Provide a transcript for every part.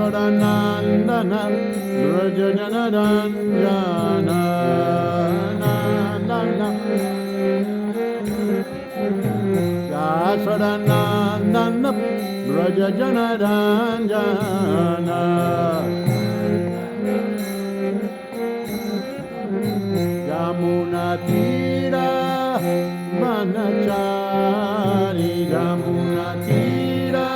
Yasodanandana Brajajanaranjana Yasodanandana Brajajanaranjana Yamunatira Vanachari Yamunatira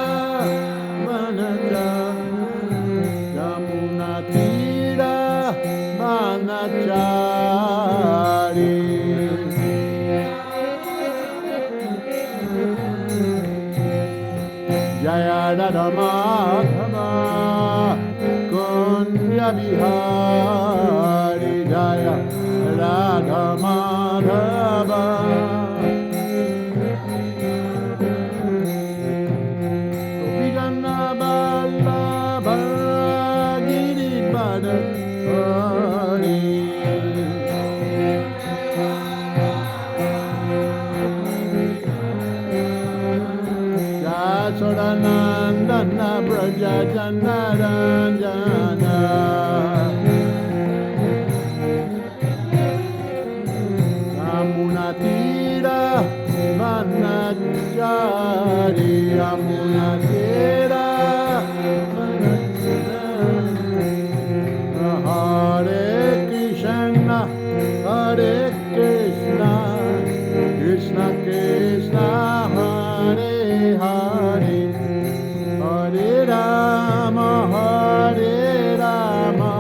Yamunatira Vanachari Jaya Radha Madhava Kunya Bihari Jaya Radha Madhava Gopigana Vallabha Girivardhari Yasodanandana Brajajanaranjana Yamunatira Vanachari Yamunatira Hare Krishna Hare Krishna Krishna Krishna Hare Hare Hare Rama Hare Rama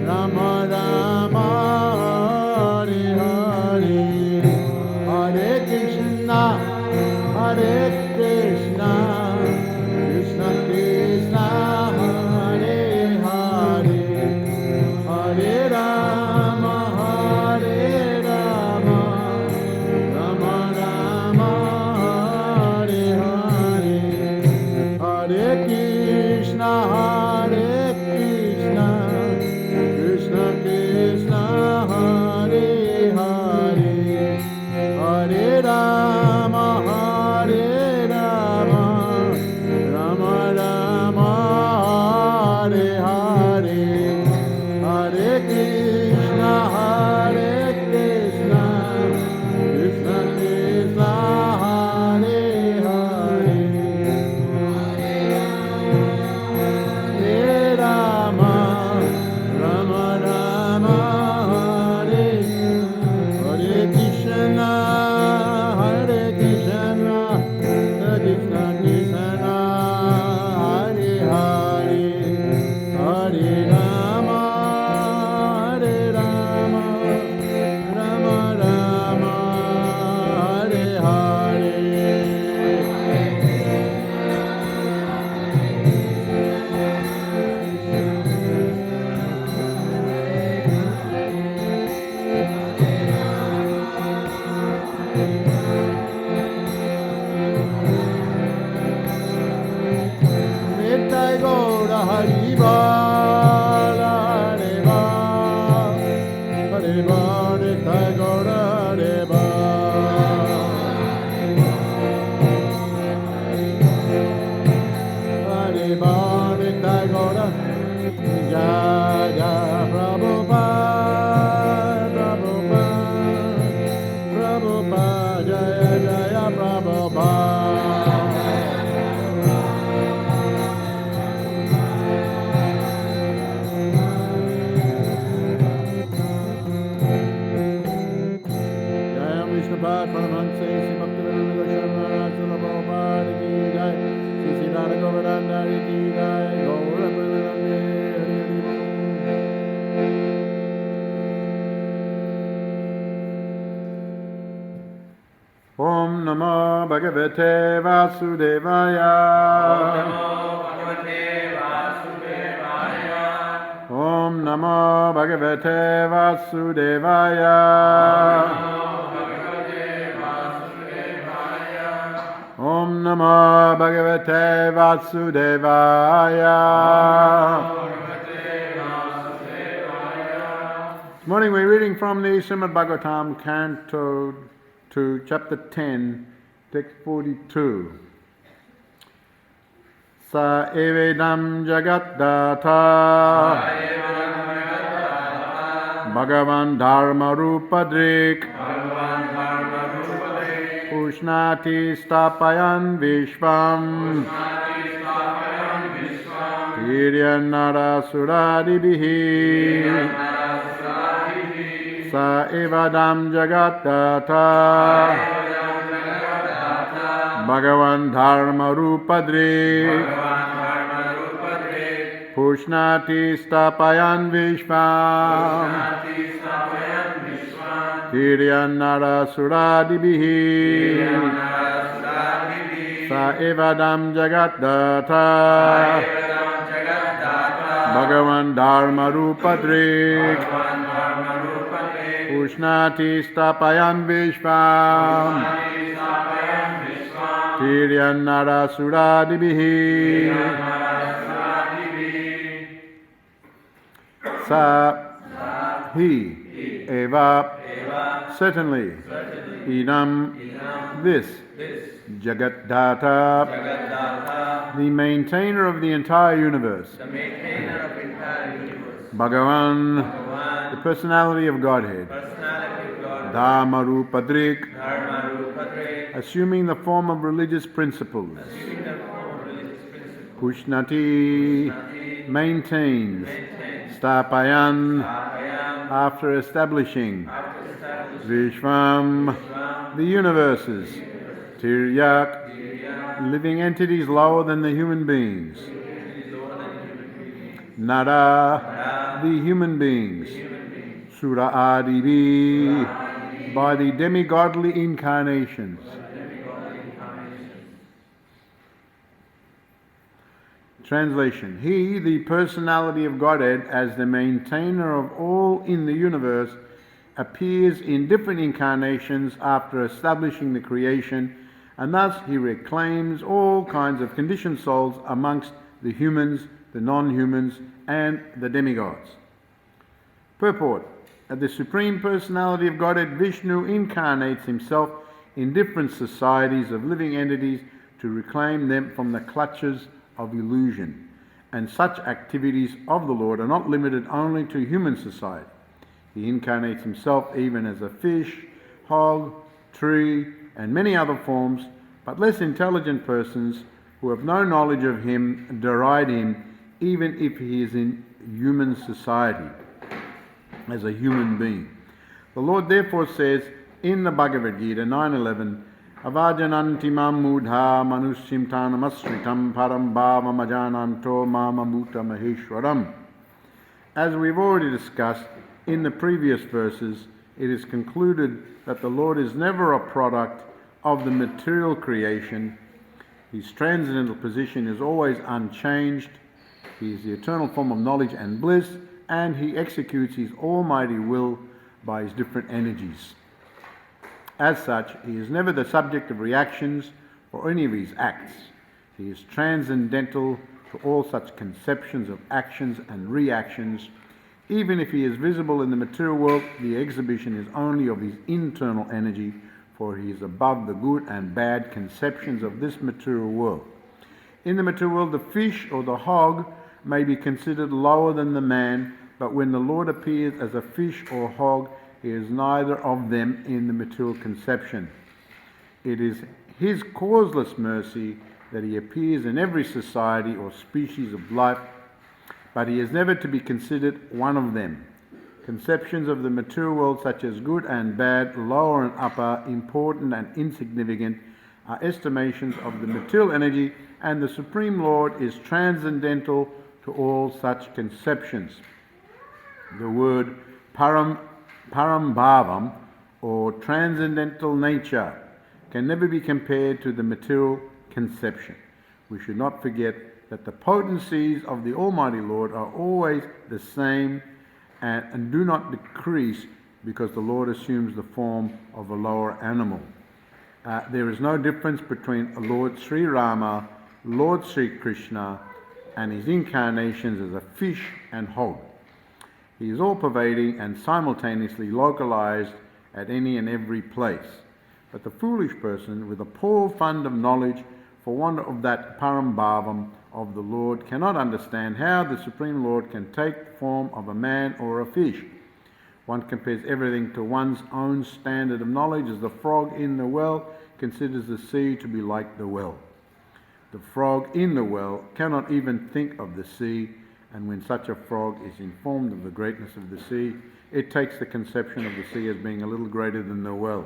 Rama Rama Hare Hare Hare Krishna Hare Krishna Krishna Krishna Hare Hare Hare Rama Hare Rama Rama Rama Hare Hare Hare Krishna Hare Krishna Krishna Krishna Hare Hare Hare Rama Hare Rama Rama Rama Hare Hare Hare Krishna Hare Krishna Krishna Krishna Hare Hare Hare Rama Rama Rama Hare Hare Krishna Hare Krishna Krishna Krishna Hare Hare Hare Rama Hare Rama Rama Rama Hare Hare Nitai Gaura Hari Bal Hare Bal Hare Bal Nitai Gaura Hare Bal Hare Bal Nitai Gaura Jaya Prabhupada Prabhupada Prabhupada Jaya Jaya Prabhupada Jaya Vishnupada Paramahansa Sri Bhaktivedanta Goswami Maharaj Srila Prabhupada Ki Jai Sri Sridhara Govardhana Ki Jai Gaura Premanande Hari Hari Bol Om Namo Bhagavate Vasudevaya Om Namo Bhagavate Vasudevaya Om Namo Bhagavate Vasudevaya This morning we're reading from the Srimad Bhagavatam, Canto 2, Chapter 10, Text 42. Sa evedam jagatdata Bhagavan Dharma Rupadrik Ushnati Stapayan Vishvam Tiryanara Suradibihi Sa evadam jagatdata Bhagavan Dharma Rupadrik Pushnati Stapayan Vishvam Tiryanara Suradibihi Sa evadam jagatdata Bhagavan Dharma Rupadrik Pushnati Stapayan Vishvam Tiryanara Suradibihi Sa He Eva Certainly Idam This Jagatdata the maintainer of the entire universe Bhagavan the personality of Godhead Dharma Rupadrik assuming the form of religious principles Pushnati maintains Stapayan after establishing Vishvam the universes Tiryak living entities lower than the human beings Nara the human beings Sura Adibi by the demigodly incarnations Translation He, the personality of Godhead, as the maintainer of all in the universe, appears in different incarnations after establishing the creation, and thus he reclaims all kinds of conditioned souls amongst the humans, the non-humans, and the demigods. Purport the Supreme Personality of Godhead, Vishnu, incarnates himself in different societies of living entities to reclaim them from the clutches of illusion, and such activities of the Lord are not limited only to human society. He incarnates himself even as a fish, hog, tree, and many other forms, but less intelligent persons who have no knowledge of him deride him even if he is in human society, as a human being. The Lord therefore says in the Bhagavad Gita 9:11, Avajananti mamudha manushim tanamasritam param bhava majananto mamamuta maheshwaram. As we've already discussed in the previous verses, it is concluded that the Lord is never a product of the material creation. His transcendental position is always unchanged. He is the eternal form of knowledge and bliss, and he executes his almighty will by his different energies. As such, he is never the subject of reactions for any of his acts. He is transcendental to all such conceptions of actions and reactions. Even if he is visible in the material world, the exhibition is only of his internal energy, for he is above the good and bad conceptions of this material world. In the material world, the fish or the hog may be considered lower than the man, but when the Lord appears as a fish or hog, he is neither of them in the material conception. It is his causeless mercy that he appears in every society or species of life, but he is never to be considered one of them. Conceptions of the material world, such as good and bad, lower and upper, important and insignificant, are estimations of the material energy, and the Supreme Lord is transcendental to all such conceptions. The word Parambhavam, or transcendental nature, can never be compared to the material conception. We should not forget that the potencies of the Almighty Lord are always the same and do not decrease because the Lord assumes the form of a lower animal. There is no difference between Lord Sri Rama, Lord Sri Krishna, and his incarnations as a fish and hog. He is all-pervading and simultaneously localized at any and every place. But the foolish person, with a poor fund of knowledge, for want of that Parambhavam, of the Lord cannot understand how the Supreme Lord can take the form of a man or a fish. One compares everything to one's own standard of knowledge, as the frog in the well considers the sea to be like the well. The frog in the well cannot even think of the sea, and when such a frog is informed of the greatness of the sea, it takes the conception of the sea as being a little greater than the well.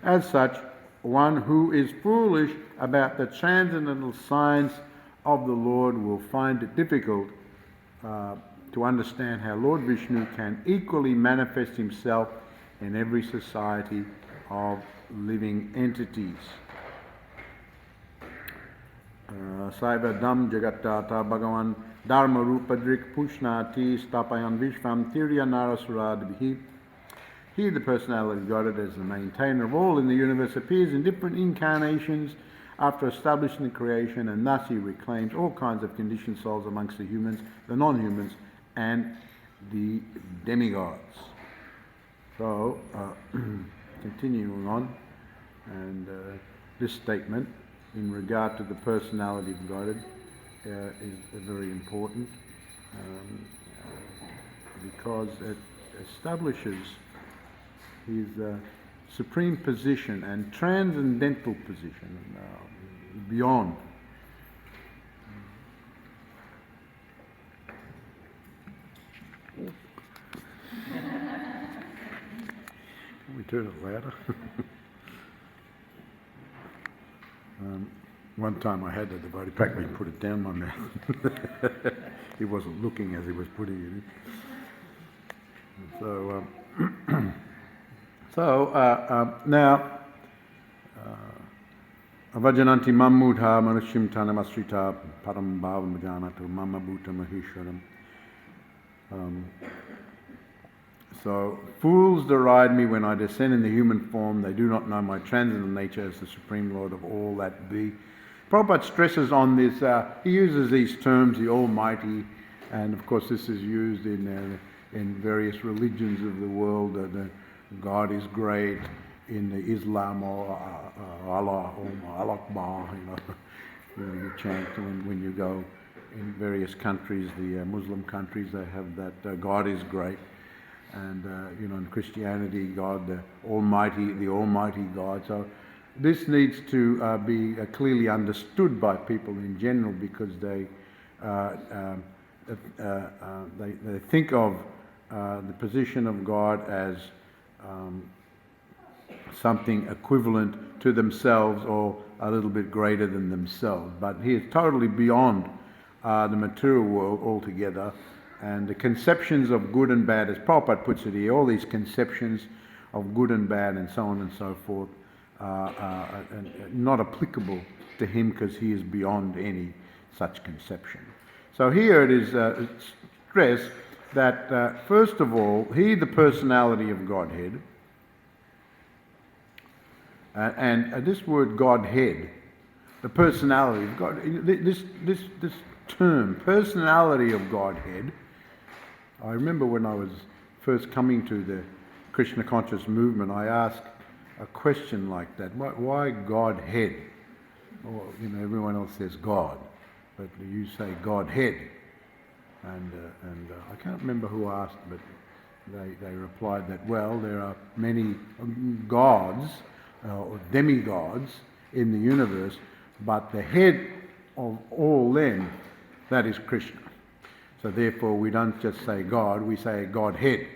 As such, one who is foolish about the transcendental science of the Lord will find it difficult to understand how Lord Vishnu can equally manifest himself in every society of living entities. Saiva Dham Jagatata Bhagavan Dharma Rupadrik Pushnati Stapayan Vishvam Tirya Narasurad. He, the personality of God, as the maintainer of all in the universe, appears in different incarnations after establishing the creation, and thus he reclaims all kinds of conditioned souls amongst the humans, the non-humans, and the demigods. So, continuing on, and this statement in regard to the personality of God is very important because it establishes his supreme position and transcendental position beyond. Can we turn it louder? One time I had the devotee practically put it down my mouth. He wasn't looking as he was putting it in. Now, avajananti mammudha manushim tanamasrita param bhavam janatu mama bhuta maheshwaram. So, fools deride me when I descend in the human form. They do not know my transcendental nature as the Supreme Lord of all that be. Prabhupada stresses on this. He uses these terms, the Almighty, and of course this is used in various religions of the world. God is great in the Islam, or Allah, or Allah Akbar, you chant when you go in various countries, the Muslim countries, they have that God is great. And in Christianity, God, the Almighty God. So this needs to be clearly understood by people in general, because they think of the position of God as something equivalent to themselves or a little bit greater than themselves. But he is totally beyond the material world altogether. And the conceptions of good and bad, as Prabhupada puts it here, all these conceptions of good and bad and so on and so forth are not applicable to him, because he is beyond any such conception. So here it is stressed that first of all, he, the personality of Godhead, and this word Godhead, the personality of God, this term, personality of Godhead, I remember when I was first coming to the Krishna conscious movement, I asked a question like that: why Godhead? Or, everyone else says God, but you say Godhead. And I can't remember who asked, but they replied that, well, there are many gods or demigods in the universe, but the head of all them, that is Krishna. So therefore we don't just say God, we say Godhead.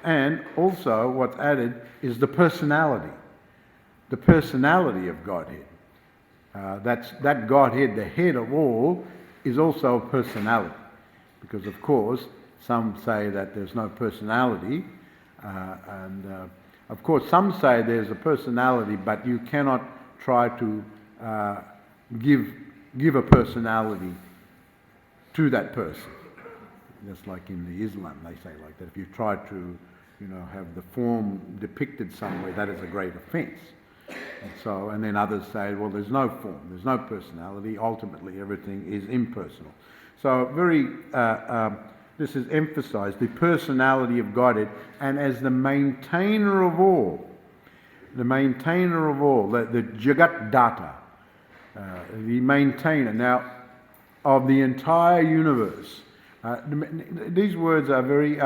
And also what's added is the personality of Godhead. That Godhead, the head of all, is also a personality. Because of course some say that there's no personality, and of course some say there's a personality, but you cannot try to give a personality to that person. Just like in the Islam, they say like that. If you try to, have the form depicted somewhere, that is a great offence. And then others say, well, there's no form, there's no personality. Ultimately, everything is impersonal. So this is emphasized, the personality of Godhead, and as the maintainer of all, the Jagat Data, the maintainer. Now, of the entire universe. These words are very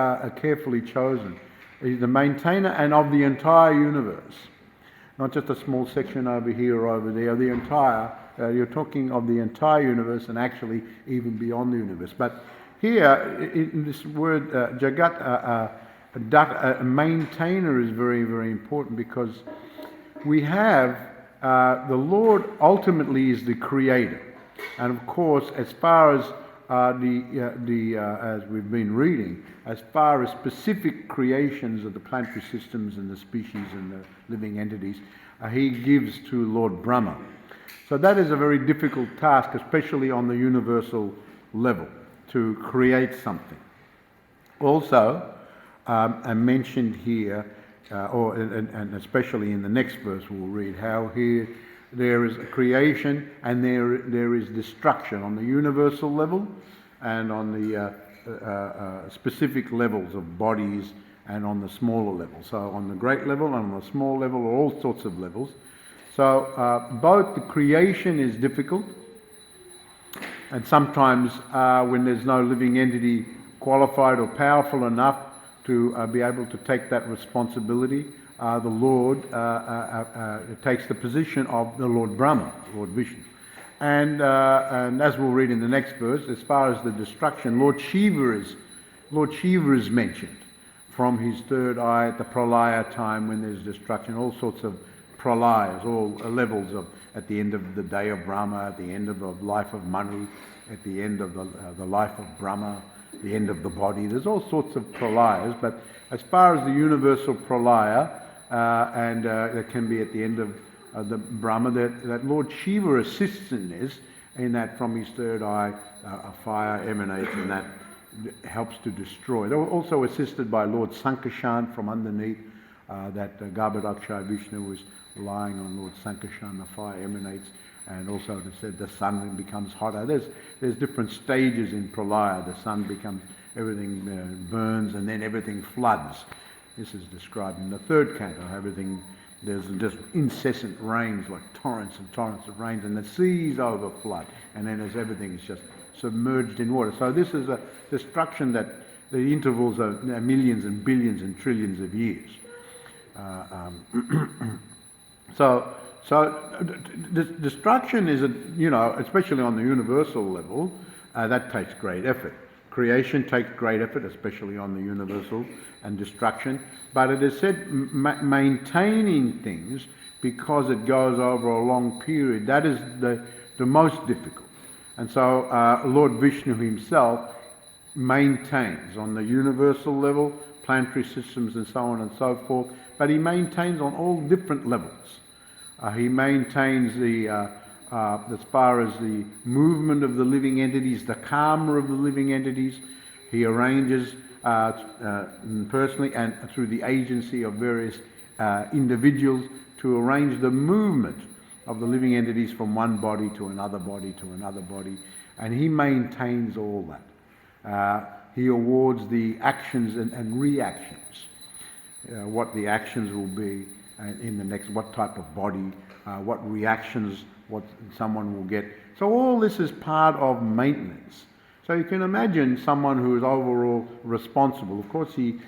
carefully chosen. He's the maintainer and of the entire universe. Not just a small section over here or over there, the entire, you're talking of the entire universe and actually even beyond the universe. But here, in this word, Jagat, a maintainer is very, very important, because we have the Lord ultimately is the creator. And of course, as far as as we've been reading, as far as specific creations of the planetary systems and the species and the living entities, he gives to Lord Brahma. So that is a very difficult task, especially on the universal level, to create something. Also, I mentioned here, and especially in the next verse we'll read, how here there is creation and there is destruction on the universal level and on the specific levels of bodies and on the smaller level. So on the great level and on the small level, all sorts of levels. So both the creation is difficult, and sometimes when there's no living entity qualified or powerful enough to be able to take that responsibility, the Lord takes the position of the Lord Brahma, Lord Vishnu. And as we'll read in the next verse, as far as the destruction, Lord Shiva is mentioned from his third eye at the pralaya time, when there's destruction, all sorts of pralayas, all levels of, at the end of the day of Brahma, at the end of the life of Manu, at the end of the life of Brahma, the end of the body. There's all sorts of pralayas, but as far as the universal pralaya, and it can be at the end of the Brahma, that Lord Shiva assists in this, in that from his third eye a fire emanates, and that helps to destroy. They were also assisted by Lord Sankarshan from underneath, that Garbhodakshay Vishnu was lying on Lord Sankarshan, the fire emanates, and also they said the sun becomes hotter. There's different stages in pralaya. The sun becomes, everything burns, and then everything floods. This is described in the third canto. There's just incessant rains, like torrents and torrents of rains, and the seas overflood, and then as everything is just submerged in water. So this is a destruction that the intervals are millions and billions and trillions of years. So destruction is, especially on the universal level, that takes great effort. Creation takes great effort, especially on the universal, and destruction. But it is said maintaining things, because it goes over a long period, that is the most difficult. And so Lord Vishnu himself maintains on the universal level, planetary systems and so on and so forth, but he maintains on all different levels. He maintains as far as the movement of the living entities, the karma of the living entities. He arranges personally and through the agency of various individuals to arrange the movement of the living entities from one body to another body to another body, and he maintains all that. He awards the actions and reactions, what the actions will be in the next, what type of body, what reactions, what someone will get. So all this is part of maintenance. So you can imagine someone who is overall responsible. Of course, he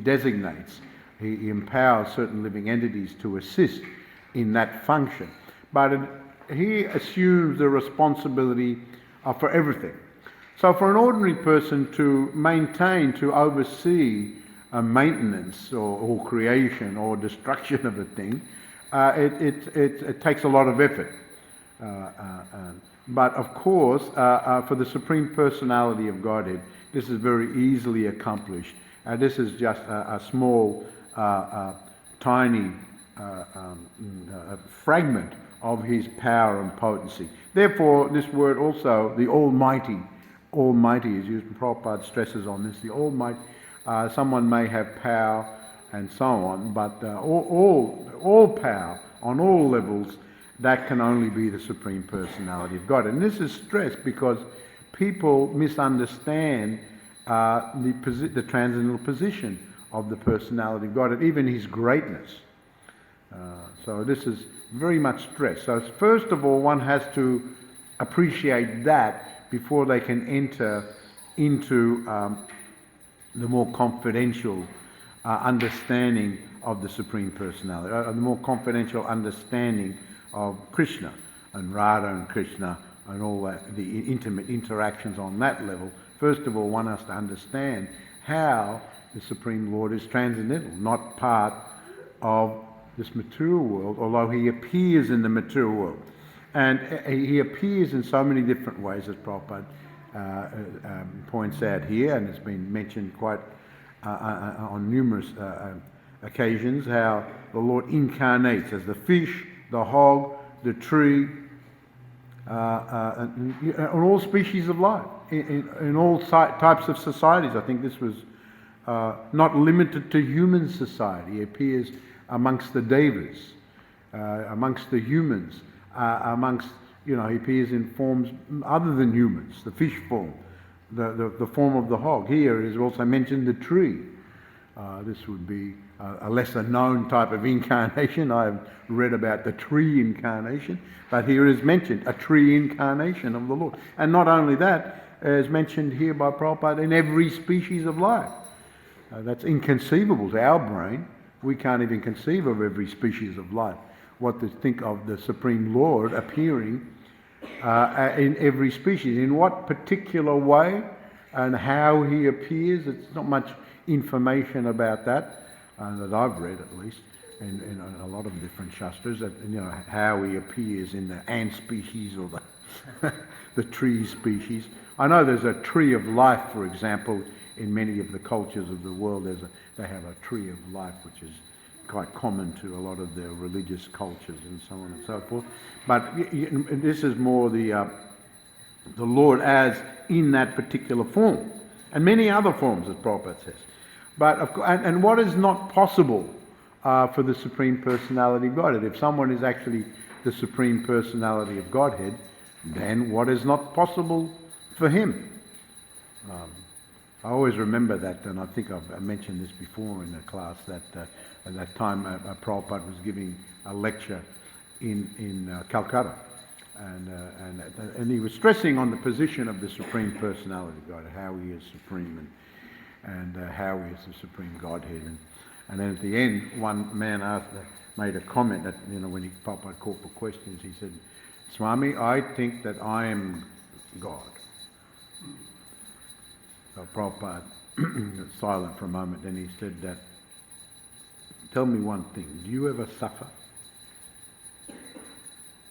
designates, he empowers certain living entities to assist in that function. But he assumes the responsibility for everything. So for an ordinary person to maintain, to oversee maintenance or creation or destruction of a thing, it takes a lot of effort. But of course, for the Supreme Personality of Godhead, this is very easily accomplished. This is just a small, tiny fragment of his power and potency. Therefore, this word also, the Almighty is used, and Prabhupada stresses on this, the Almighty. Someone may have power and so on, but all power on all levels, that can only be the Supreme Personality of God. And this is stressed because people misunderstand the transcendental position of the Personality of God, and even his greatness. So this is very much stressed. So first of all, one has to appreciate that before they can enter into the more confidential understanding of the Supreme Personality, the more confidential understanding of Krishna and Radha and Krishna and all that, the intimate interactions on that level. First of all, one has to understand how the Supreme Lord is transcendental, not part of this material world, although he appears in the material world. And he appears in so many different ways, as Prabhupada points out here, and it's been mentioned quite on numerous occasions, how the Lord incarnates as the fish, the hog, the tree, and all species of life, in all types of societies. I think this was not limited to human society. He appears amongst the devas, amongst the humans, amongst, he appears in forms other than humans, the fish form, the form of the hog. Here is also mentioned the tree. This would be a lesser known type of incarnation. I've read about the tree incarnation, but here is mentioned a tree incarnation of the Lord. And not only that, as mentioned here by Prabhupada, in every species of life. That's inconceivable to our brain. We can't even conceive of every species of life. What to think of the Supreme Lord appearing in every species. In what particular way and how he appears, it's not much information about that I've read, at least, in a lot of different shastras, that, how he appears in the ant species or the tree species. I know there's a tree of life, for example, in many of the cultures of the world. They have a tree of life, which is quite common to a lot of their religious cultures and so on and so forth. But this is more the Lord as in that particular form, and many other forms, as Prabhupada says. But of course, and what is not possible for the Supreme Personality of Godhead? If someone is actually the Supreme Personality of Godhead, then what is not possible for him? I always remember that, and I think I've mentioned this before in the class, that at that time Prabhupada was giving a lecture in Calcutta, and he was stressing on the position of the Supreme Personality of God, how he is supreme and how he is the Supreme Godhead. And then at the end, one man made a comment that, when Prabhupada called for questions, he said, "Swami, I think that I am God." So Prabhupada was silent for a moment, then he said that, "Tell me one thing, do you ever suffer?"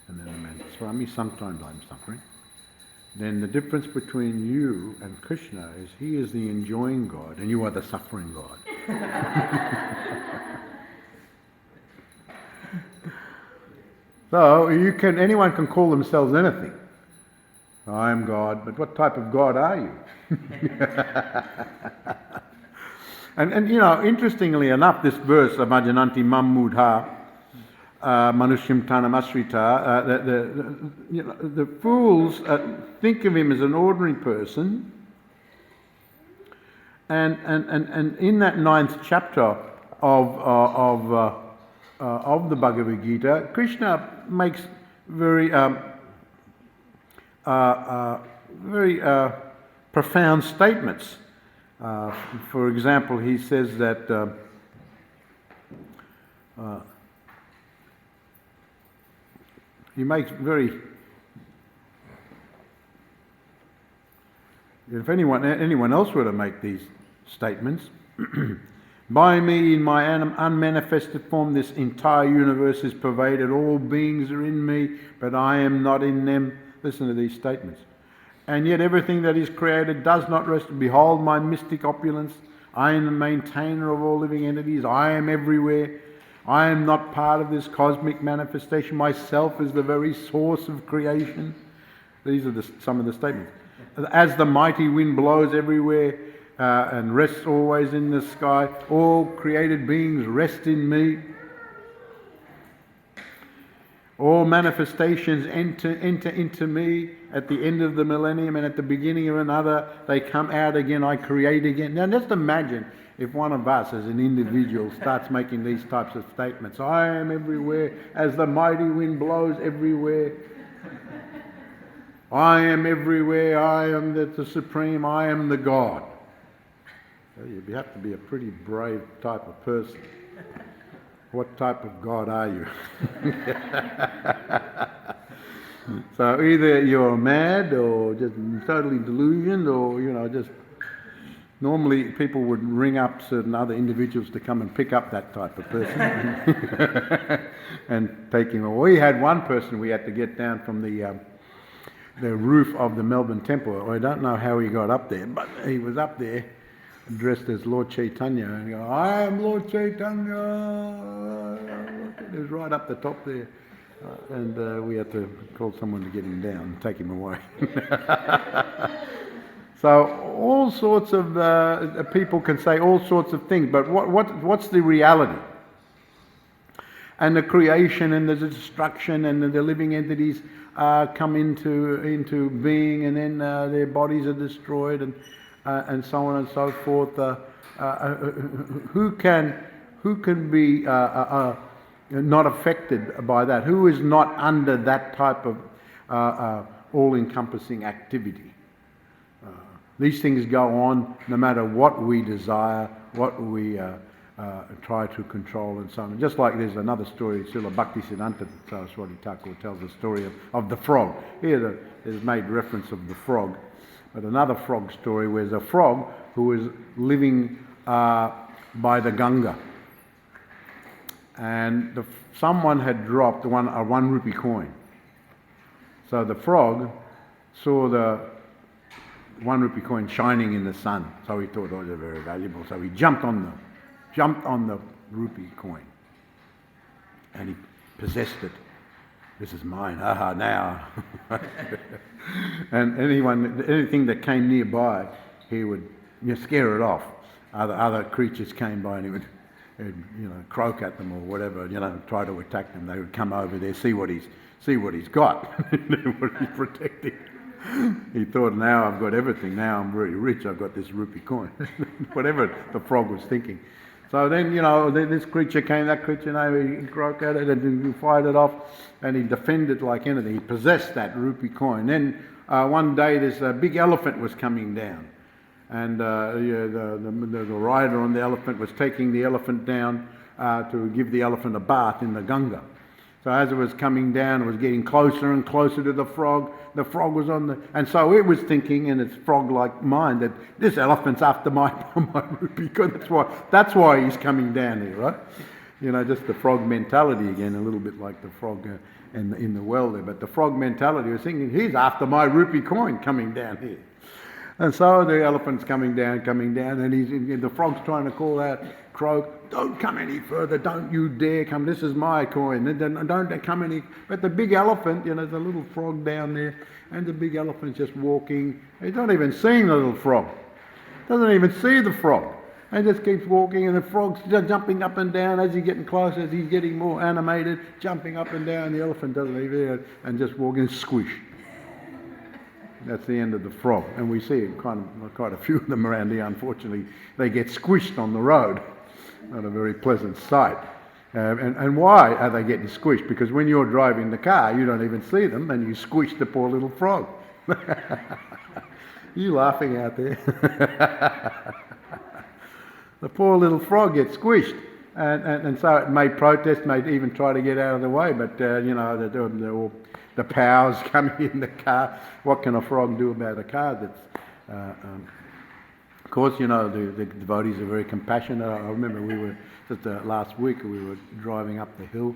And then the man said, "Swami, sometimes I'm suffering." Then the difference between you and Krishna is he is the enjoying God and you are the suffering God. So anyone can call themselves anything. I am God, but what type of God are you? and interestingly enough, this verse, Bhajananti Mam Mudha Manushim Tanam Asrita, the fools think of him as an ordinary person, and in that 9th chapter of the Bhagavad Gita, Krishna makes very profound statements. For example, he says that he makes if anyone else were to make these statements, by me in my unmanifested form this entire universe is pervaded, all beings are in me, but I am not in them. Listen to these statements. And yet everything that is created does not rest. Behold my mystic opulence. I am the maintainer of all living entities. I am everywhere. I am not part of this cosmic manifestation. Myself is the very source of creation. These are some of the statements. As the mighty wind blows everywhere and rests always in the sky, all created beings rest in me. All manifestations enter into me at the end of the millennium, and at the beginning of another, they come out again, I create again. Now just imagine if one of us as an individual starts making these types of statements. I am everywhere, as the mighty wind blows everywhere. I am everywhere, I am the supreme, I am the God. So you have to be a pretty brave type of person. What type of God are you? So either you're mad or just totally delusioned, or just normally people would ring up certain other individuals to come and pick up that type of person and take him away. We had one person we had to get down from the roof of the Melbourne Temple. I don't know how he got up there, but he was up there dressed as Lord Chaitanya, and he goes, I am Lord Chaitanya. It was right up the top there. And we had to call someone to get him down and take him away. So all sorts of people can say all sorts of things, but what's the reality? And the creation and the destruction and the living entities come into being, and then their bodies are destroyed, and so on and so forth. Who can be not affected by that? Who is not under that type of all-encompassing activity? These things go on no matter what we desire, what we try to control, and so on. Just like there's another story, Srila Bhaktisiddhanta Saraswati Thakur tells the story of the frog. Here there's made reference of the frog, but another frog story where there's a frog who was living by the Ganga, and someone had dropped a 1 rupee coin. So the frog saw the 1 rupee coin shining in the sun, so he thought, oh, they're very valuable. So he jumped on the rupee coin, and he possessed it. This is mine, aha, now. And anything that came nearby, he would scare it off. Other creatures came by, and he would croak at them or whatever, try to attack them. They would come over there, see what he's got, what he's protecting. He thought, now I've got everything, now I'm really rich, I've got this rupee coin. Whatever the frog was thinking. So then, this creature came, that creature, he croaked at it and he fired it off, and he defended like anything. He possessed that rupee coin. Then one day this big elephant was coming down, and the rider on the elephant was taking the elephant down to give the elephant a bath in the Ganga. So as it was coming down, it was getting closer and closer to the frog. The frog was and so it was thinking in its frog-like mind that this elephant's after my rupee coin. That's why he's coming down here, right? Just the frog mentality again, a little bit like the frog in the well there. But the frog mentality was thinking, he's after my rupee coin coming down here. And so the elephant's coming down, and the frog's trying to call out, croak, don't come any further, don't you dare come, this is my coin, don't come any. But the big elephant, there's a little frog down there, and the big elephant's just walking. He's not even seeing the little frog, doesn't even see the frog, and just keeps walking, and the frog's just jumping up and down as he's getting closer, as he's getting more animated, jumping up and down. The elephant doesn't even, and just walking, squish. That's the end of the frog, and we see quite a few of them around here. Unfortunately, they get squished on the road. Not a very pleasant sight. And why are they getting squished? Because when you're driving the car, you don't even see them, and you squish the poor little frog. You laughing out there? The poor little frog gets squished, and so it may protest, may even try to get out of the way, but the powers coming in the car. What can a frog do about a car that's... Of course, the devotees are very compassionate. I remember just last week, we were driving up the hill,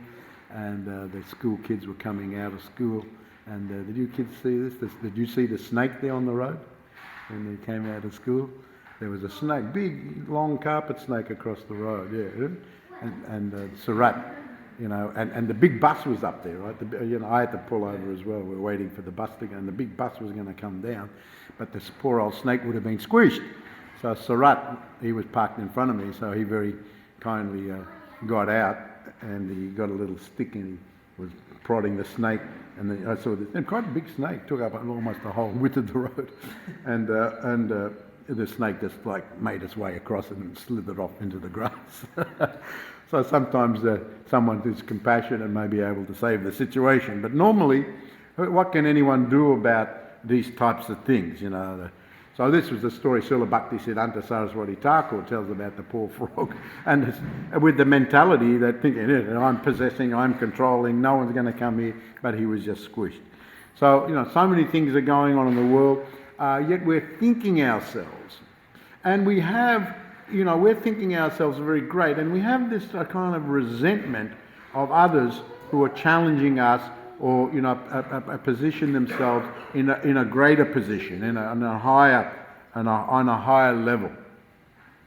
and the school kids were coming out of school. And did you kids see this? Did you see the snake there on the road when they came out of school? There was a snake, big, long carpet snake across the road, yeah. And Surat, and the big bus was up there, right? I had to pull over as well. We were waiting for the bus to go, and the big bus was going to come down, but this poor old snake would have been squished. So Surat, he was parked in front of me, so he very kindly got out, and he got a little stick, and he was prodding the snake, and I saw this, and quite a big snake, took up almost the whole width of the road, and the snake just made its way across it and slithered off into the grass. So sometimes someone who's compassionate may be able to save the situation, but normally What can anyone do about these types of things, So this was the story Srila Bhakti Siddhanta Saraswati Thakur tells about the poor frog, and with the mentality that thinking, I'm possessing, I'm controlling, no one's going to come here, but he was just squished. So, so many things are going on in the world, yet we're thinking ourselves. And we have, we're thinking ourselves very great, and we have this kind of resentment of others who are challenging us or position themselves in a greater position, on a higher level.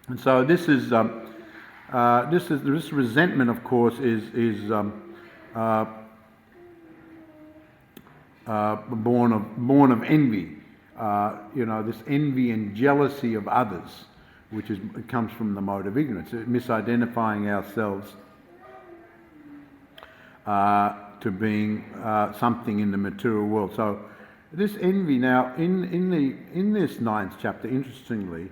And so this resentment, of course, is born of envy. This envy and jealousy of others, which comes from the mode of ignorance, misidentifying ourselves to being something in the material world. So this envy now, in this 9th chapter, interestingly,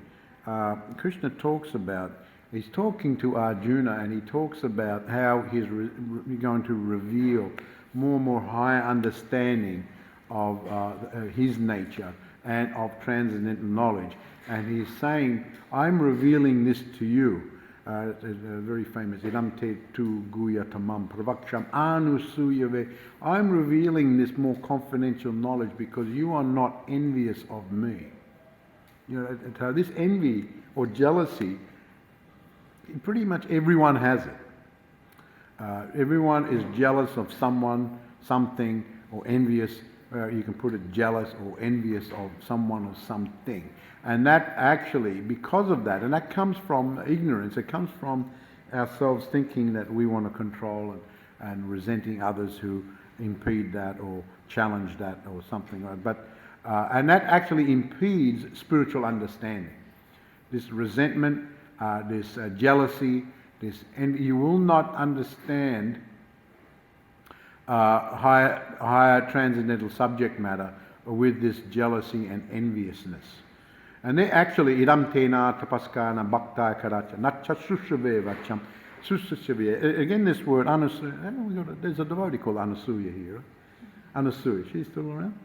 Krishna talks about, he's talking to Arjuna, and he talks about how he's going to reveal more and more higher understanding of his nature and of transcendental knowledge. And he's saying, I'm revealing this to you. It's very famous, idam te tu guyatamam pravaksham anusuyave. I'm revealing this more confidential knowledge because you are not envious of me. So this envy or jealousy, pretty much everyone has it. Everyone is jealous of someone, something, or envious. You can put it jealous or envious of someone or something. And that actually, because of that, and that comes from ignorance, it comes from ourselves thinking that we want to control and resenting others who impede that or challenge that or something like that. And that actually impedes spiritual understanding. This resentment, this jealousy, and you will not understand higher transcendental subject matter with this jealousy and enviousness. And they actually, idam tena tapaskana bhakta karacha nacha sushave vacham sushave. Again, this word Anasuya, there's a devotee called Anasuya here. Anasuya, she's still around?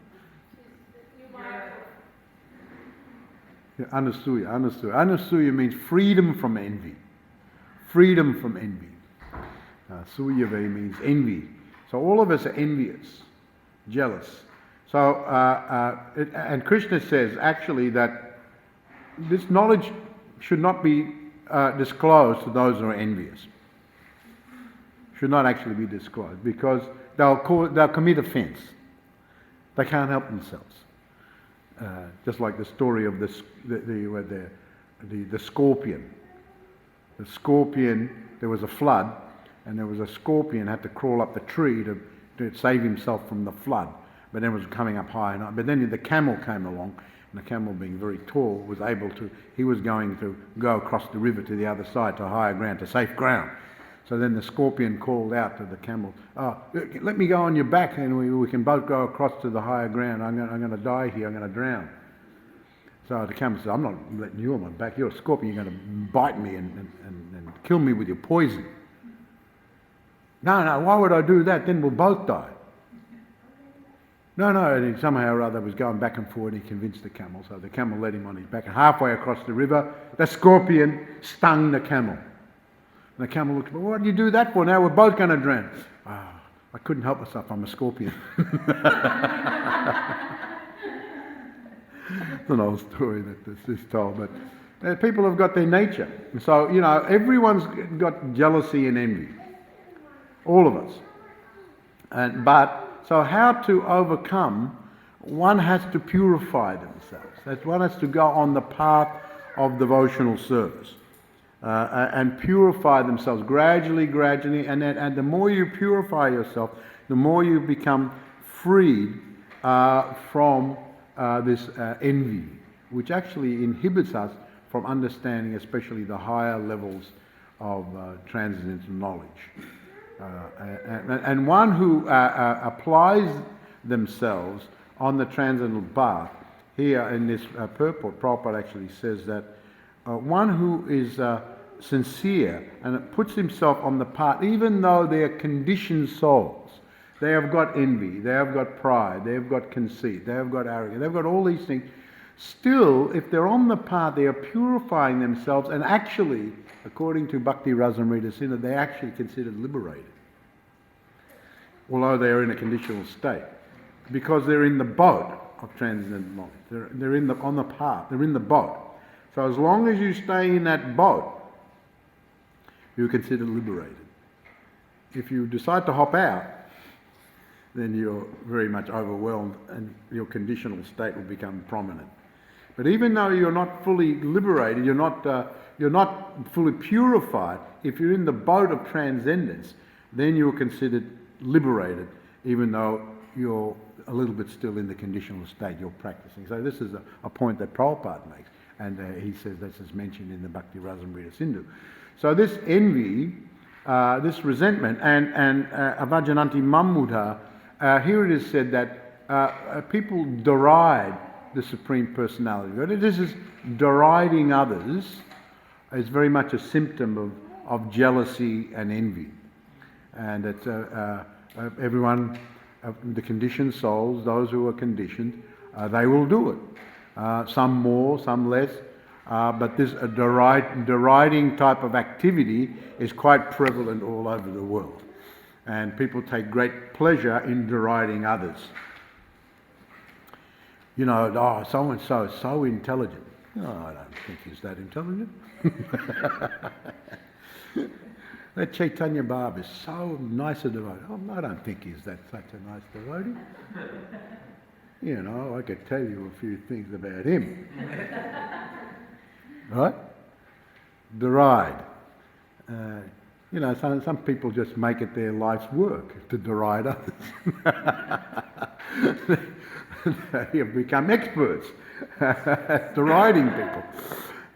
Yeah, Anasuya. Anasuya means freedom from envy. Freedom from envy. Suyave means envy. So all of us are envious, jealous. So, and Krishna says actually that this knowledge should not be disclosed to those who are envious. Should not actually be disclosed because they'll commit offence. They can't help themselves. Just like the story of the scorpion. The scorpion, there was a flood, and there was a scorpion had to crawl up the tree to save himself from the flood. But then it was coming up high enough. But then the camel came along, and the camel, being very tall, he was going to go across the river to the other side to higher ground, to safe ground. So then the scorpion called out to the camel, let me go on your back and we can both go across to the higher ground. I'm going to die here, I'm going to drown. So the camel said, I'm not letting you on my back, you're a scorpion, you're going to bite me and kill me with your poison. No, why would I do that? Then we'll both die. No, and he somehow or other was going back and forth, and he convinced the camel. So the camel led him on his back, and halfway across the river, the scorpion stung the camel. And the camel looked, well, what did you do that for? Now we're both going to drown. I couldn't help myself, I'm a scorpion. It's an old story that this is told, but people have got their nature. And so, everyone's got jealousy and envy. All of us. So how to overcome? One has to purify themselves. One has to go on the path of devotional service and purify themselves gradually, and the more you purify yourself, the more you become freed from this envy, which actually inhibits us from understanding especially the higher levels of transcendental knowledge. And one who applies themselves on the transcendental path, here in this purport, Prabhupada actually says that one who is sincere and puts himself on the path, even though they are conditioned souls, They have got envy, they have got pride, they have got conceit, they have got arrogance, they've got all these things. Still, if they're on the path, they are purifying themselves, and actually, according to Bhakti Rasamrita Sindhu, they're actually considered liberated, although they are in a conditional state, because they're in the boat of transcendental knowledge. They're on the path. They're in the boat. So as long as you stay in that boat, you're considered liberated. If you decide to hop out, then you're very much overwhelmed, and your conditional state will become prominent. But even though you're not fully liberated, you're not fully purified, if you're in the boat of transcendence, then you're considered liberated, even though you're a little bit still in the conditional state you're practicing. So this is a point that Prabhupada makes, and he says this is mentioned in the Bhakti Rasamrita Sindhu. So this envy, this resentment, and avajananti mamudha, here it is said that people deride the Supreme Personality of God. This is deriding others is very much a symptom of jealousy and envy. And it's everyone, the conditioned souls, those who are conditioned, they will do it. Some more, some less. But this deriding type of activity is quite prevalent all over the world. And people take great pleasure in deriding others. You know, oh, so-and-so is so intelligent. No, I don't think he's that intelligent. That Chaitanya Baba is so nice a devotee. Oh, I don't think he's such a nice devotee. You know, I could tell you a few things about him. Right? Deride. You know, some people just make it their life's work to deride others. They have become experts at deriding people.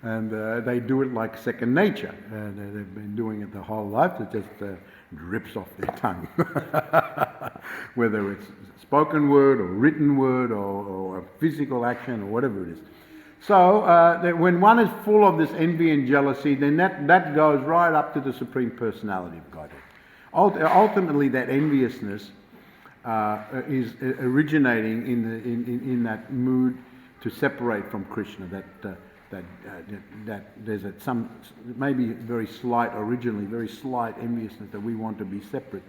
And they do it like second nature. They've been doing it the whole life. It just drips off their tongue. Whether it's spoken word or written word or a physical action or whatever it is. So when one is full of this envy and jealousy, then that goes right up to the Supreme Personality of Godhead. Ultimately, that enviousness is originating in that mood to separate from Krishna. That there's some maybe very slight enviousness that we want to be separate.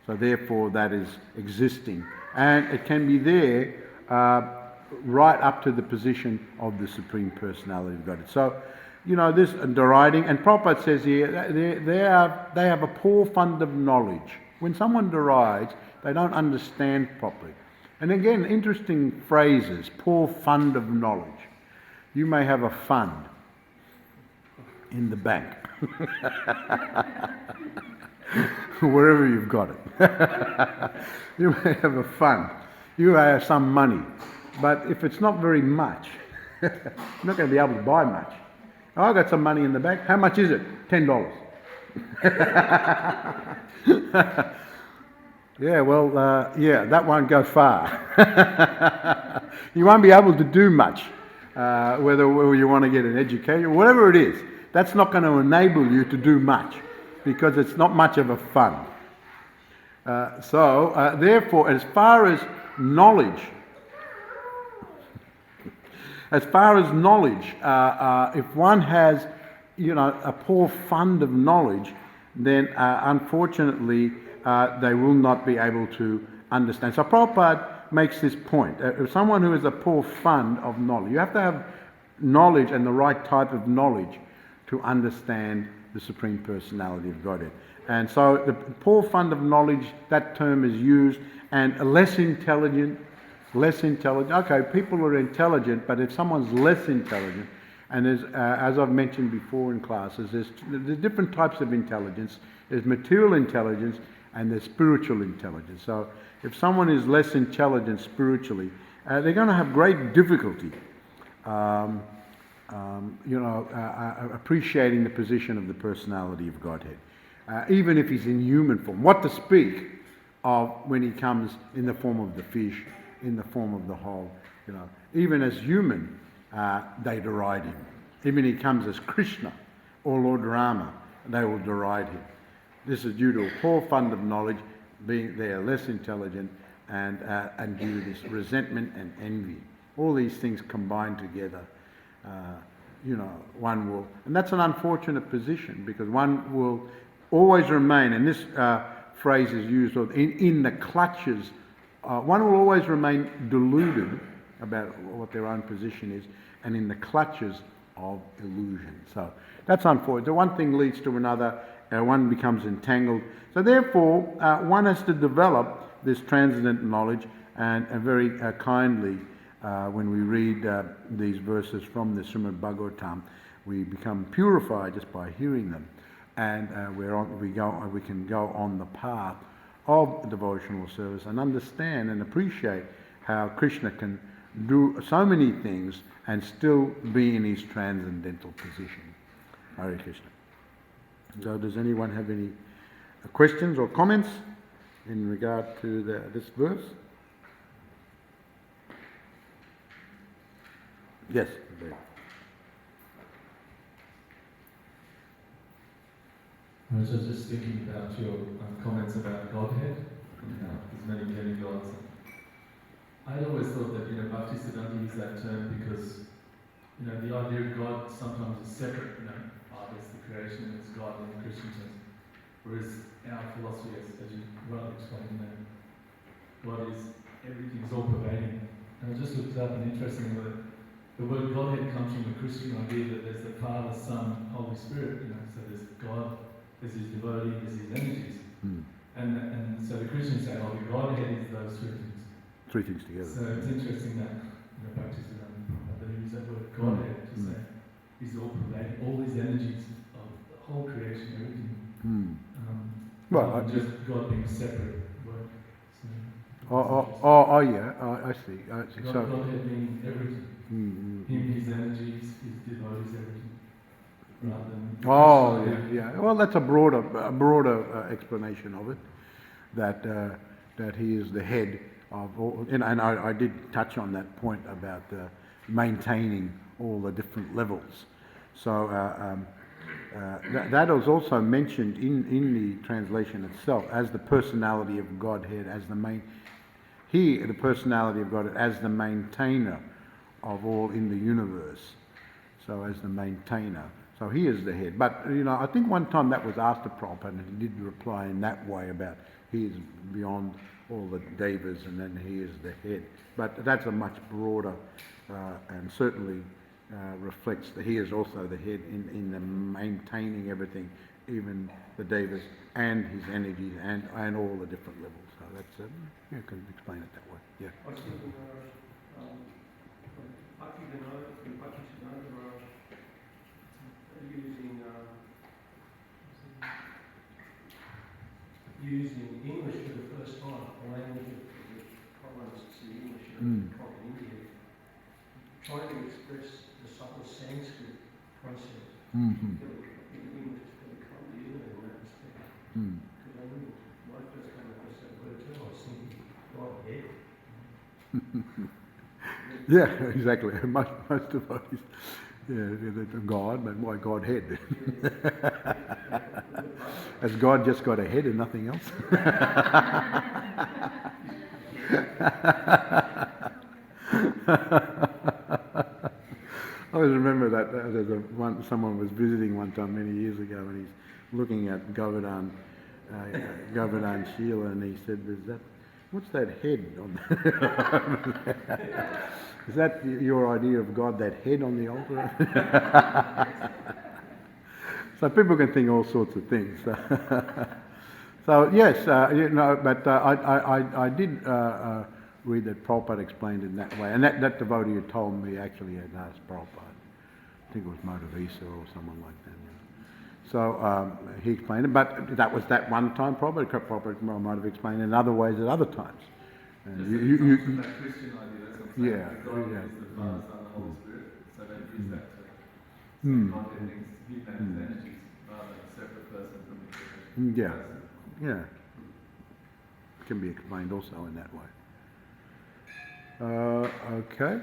So therefore, that is existing, and it can be there. Right up to the position of the Supreme Personality of Godhead. So, you know, this deriding, and Prabhupada says here, they have a poor fund of knowledge. When someone derides, they don't understand properly. And again, interesting phrases, poor fund of knowledge. You may have a fund in the bank, wherever you've got it. You may have a fund. You may have some money. But if it's not very much, you're not going to be able to buy much. Oh, I've got some money in the bank. How much is it? $10. Yeah, well, that won't go far. You won't be able to do much, whether you want to get an education, whatever it is. That's not going to enable you to do much, because it's not much of a fund. Therefore, as far as knowledge, if one has, you know, a poor fund of knowledge, then unfortunately they will not be able to understand. So Prabhupada makes this point. If someone who has a poor fund of knowledge, you have to have knowledge and the right type of knowledge to understand the Supreme Personality of Godhead. And so the poor fund of knowledge, that term is used, and less intelligent. Okay, people are intelligent, but if someone's less intelligent, and there's, as I've mentioned before in classes, there's different types of intelligence. There's material intelligence and there's spiritual intelligence. So if someone is less intelligent spiritually, they're going to have great difficulty, appreciating the position of the personality of Godhead, even if he's in human form. What to speak of when he comes in the form of the fish, in the form of the whole, you know. Even as human, they deride him. Even he comes as Krishna or Lord Rama, they will deride him. This is due to a poor fund of knowledge. being they are less intelligent, and due to this resentment and envy. All these things combined together, one will, and that's an unfortunate position, because one will always remain, and this phrase is used in the clutches, one will always remain deluded about what their own position is, and in the clutches of illusion. So that's unfortunate. So one thing leads to another, one becomes entangled. So therefore, one has to develop this transcendent knowledge, and very kindly, when we read these verses from the Srimad Bhagavatam, we become purified just by hearing them, and we can go on the path of devotional service and understand and appreciate how Krishna can do so many things and still be in his transcendental position. Hare Krishna. So does anyone have any questions or comments in regard to this verse? Yes. I was just thinking about your comments about Godhead, there's many demigods. I always thought that, Bhaktisiddhanta used that term because, the idea of God sometimes is separate, there's the creation and there's God in the Christian sense. Whereas our philosophy, as you rightly explained, God is, everything's all pervading. And I just looked up, and interestingly, the word Godhead comes from the Christian idea that there's the Father, Son, Holy Spirit, so there's God, there's his devotee, there's his energies. And so the Christians say, the Godhead is those three things. Three things together. So it's interesting that, Bhaktisiddhanta use that word Godhead to say he's all pervading, all these energies of the whole creation, everything. Well, just God being separate word. I see. Godhead being everything. Him, his energies, his devotees, everything. Rather than yeah. Well, that's a broader explanation of it. That he is the head of all, and I did touch on that point about maintaining all the different levels. So that was also mentioned in the translation itself as the personality of Godhead, as the personality of Godhead as the maintainer of all in the universe. So as the maintainer. So he is the head. But, I think one time that was asked of Prabhupada, and he did reply in that way about he is beyond all the devas and then he is the head. But that's a much broader and certainly reflects that he is also the head in the maintaining everything, even the devas and his energies and all the different levels. So that's, you can explain it that way. Yeah. I was thinking using English for the first time, the language of the colonists, the English in India, trying to express the subtle Sanskrit concept. In English is very clumsy, isn't it, in that respect? Because I remember when I first came across that word too, I was thinking, Godhead. Yeah, exactly. Most devotees, God, but why Godhead? Has God just got a head and nothing else? I always remember that someone was visiting one time many years ago, and he's looking at Govardhan Sheila, and he said, what's that head on Is that your idea of God, that head on the altar? So people can think all sorts of things. So yes, but I did read that Prabhupada explained it in that way, and that devotee had told me actually had asked Prabhupada. I think it was Madhavisa or someone like that. So he explained it, but that was that one time. Prabhupada might have explained it in other ways at other times. And that Christian idea, that's what I'm yeah, saying. God yeah. is the Father, Son, and Holy Spirit. So they use that to say God links him and his energies rather than a separate person from the creation. Yeah. Can be explained also in that way. Okay.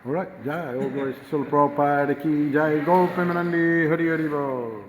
All right. Jai. All glories to Srila Prabhupada ki Jai. Go Premanandi. Hari Hari Bol.